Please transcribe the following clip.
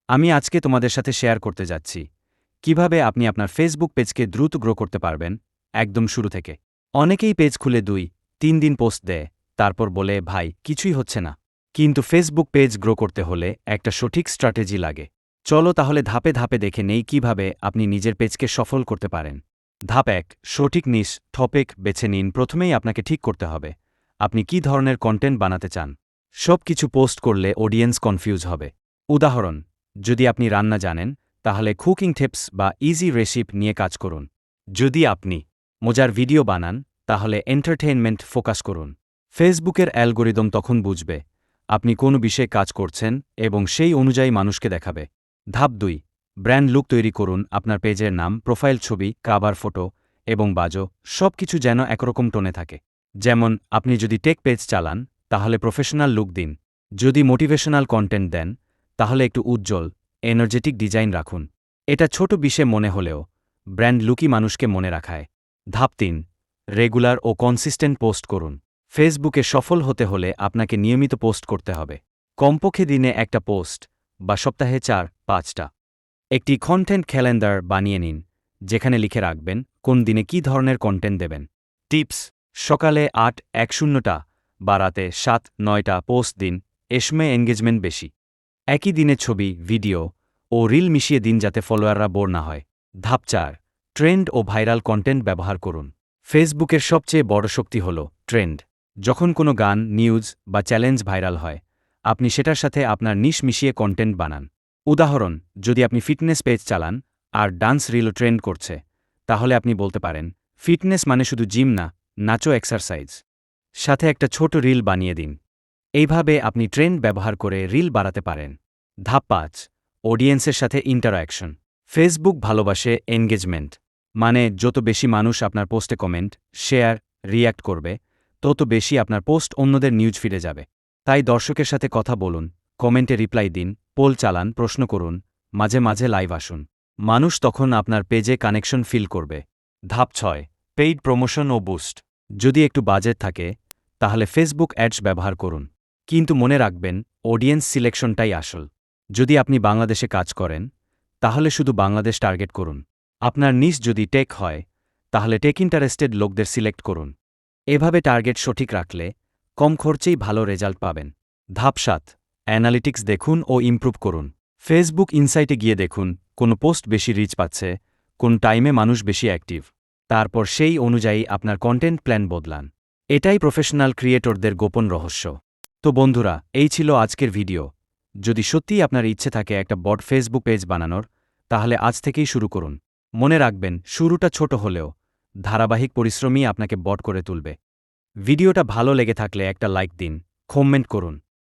আমি আজকে তোমাদের সাথে শেয়ার করতে যাচ্ছি কিভাবে আপনি আপনার ফেসবুক পেজকে দ্রুত গ্রো করতে পারবেন একদম শুরু থেকে। অনেকেই পেজ খুলে 2-3 দিন পোস্ট দেয়, তারপর বলে ভাই কিছুই হচ্ছে না। কিন্তু ফেসবুক পেজ গ্রো করতে হলে একটা সঠিক স্ট্র্যাটেজি লাগে। চলো তাহলে ধাপে ধাপে দেখে নেই কিভাবে আপনি নিজের পেজকে সফল করতে পারেন। ধাপ 1, সঠিক নিশ টপিক বেছে নিন। প্রথমেই আপনাকে ঠিক করতে হবে আপনি কী ধরনের কন্টেন্ট বানাতে চান। সব কিছু পোস্ট করলে অডিয়েন্স কনফিউজ হবে। উদাহরণ, যদি আপনি রান্না জানেন তাহলে কুকিং টিপস বা ইজি রেসিপি নিয়ে কাজ করুন। যদি আপনি মজার ভিডিও বানান তাহলে এন্টারটেইনমেন্ট ফোকাস করুন। ফেসবুকের অ্যালগোরিদম তখন বুঝবে আপনি কোন বিষয়ে কাজ করছেন এবং সেই অনুযায়ী মানুষকে দেখাবে। ধাপ 2, ব্র্যান্ড লুক তৈরি করুন। আপনার পেজের নাম, প্রোফাইল ছবি, কাভার ফটো এবং বাজো সব কিছু যেন একরকম টোনে থাকে। যেমন আপনি যদি টেক পেজ চালান তাহলে প্রফেশনাল লুক দিন। যদি মোটিভেশনাল কন্টেন্ট দেন তাহলে একটু উজ্জ্বল এনার্জেটিক ডিজাইন রাখুন। এটা ছোট বিষয় মনে হলেও ব্র্যান্ড লুকই মানুষকে মনে রাখায়। ধাপ 3, রেগুলার ও কনসিস্টেন্ট পোস্ট করুন। ফেসবুকে সফল হতে হলে আপনাকে নিয়মিত পোস্ট করতে হবে। কমপক্ষে দিনে একটা পোস্ট বা সপ্তাহে 4-5টা। একটি কন্টেন্ট ক্যালেন্ডার বানিয়ে নিন যেখানে লিখে রাখবেন কোন দিনে কী ধরনের কন্টেন্ট দেবেন। টিপস, সকালে 8-10টা বা রাতে 7-9টা পোস্ট দিন, এ সময় এনগেজমেন্ট বেশি। একই দিনে ছবি, ভিডিও ও রিল মিশিয়ে দিন যাতে ফলোয়াররা বোর না হয়। ধাপ 4, ট্রেন্ড ও ভাইরাল কন্টেন্ট ব্যবহার করুন। ফেসবুকের সবচেয়ে বড় শক্তি হল ট্রেন্ড। যখন কোনো গান, নিউজ বা চ্যালেঞ্জ ভাইরাল হয় আপনি সেটার সাথে আপনার নিশ মিশিয়ে কন্টেন্ট বানান। উদাহরণ, যদি আপনি ফিটনেস পেজ চালান আর ডান্স রিলও ট্রেন্ড করছে তাহলে আপনি বলতে পারেন ফিটনেস মানে শুধু জিম না, নাচো এক্সারসাইজ। সাথে একটা ছোট রিল বানিয়ে দিন। এইভাবে আপনি ট্রেন্ড ব্যবহার করে রিল বাড়াতে পারেন। ধাপ 5, অডিয়েন্সের সাথে ইন্টারঅ্যাকশন। ফেসবুক ভালোবাসে এনগেজমেন্ট, মানে যত বেশি মানুষ আপনার পোস্টে কমেন্ট, শেয়ার, রিয়্যাক্ট করবে তত বেশি আপনার পোস্ট অন্যদের নিউজ ফিরে যাবে। তাই দর্শকের সাথে কথা বলুন, কমেন্টে রিপ্লাই দিন, পোল চালান, প্রশ্ন করুন, মাঝে মাঝে লাইভ আসুন। মানুষ তখন আপনার পেজে কানেকশন ফিল করবে। ধাপ 6, পেইড প্রমোশন ও বুস্ট। যদি একটু বাজেট থাকে তাহলে ফেসবুক অ্যাডস ব্যবহার করুন, কিন্তু মনে রাখবেন অডিয়েন্স সিলেকশনটাই আসল। যদি আপনি বাংলাদেশে কাজ করেন তাহলে শুধু বাংলাদেশ টার্গেট করুন। আপনার নিশ যদি টেক হয় তাহলে টেক ইন্টারেস্টেড লোকদের সিলেক্ট করুন। এভাবে টার্গেট সঠিক রাখলে কম খরচেই ভালো রেজাল্ট পাবেন। ধাপ 7, অ্যানালিটিক্স দেখুন ও ইমপ্রুভ করুন। ফেসবুক ইনসাইটে গিয়ে দেখুন কোন পোস্ট বেশি রিচ পাচ্ছে, কোন টাইমে মানুষ বেশি অ্যাক্টিভ। তারপর সেই অনুযায়ী আপনার কন্টেন্ট প্ল্যান বদলান। এটাই প্রফেশনাল ক্রিয়েটরদের গোপন রহস্য। তো বন্ধুরা, এই ছিল আজকের ভিডিও। যদি সত্যিই আপনার ইচ্ছে থাকে একটা বড় ফেসবুক পেজ বানানোর তাহলে আজ থেকেই শুরু করুন। মনে রাখবেন শুরুটা ছোট হলেও ধারাবাহিক পরিশ্রমই আপনাকে বড় করে তুলবে। ভিডিওটা ভালো লেগে থাকলে একটা লাইক দিন, কমেন্ট করুন।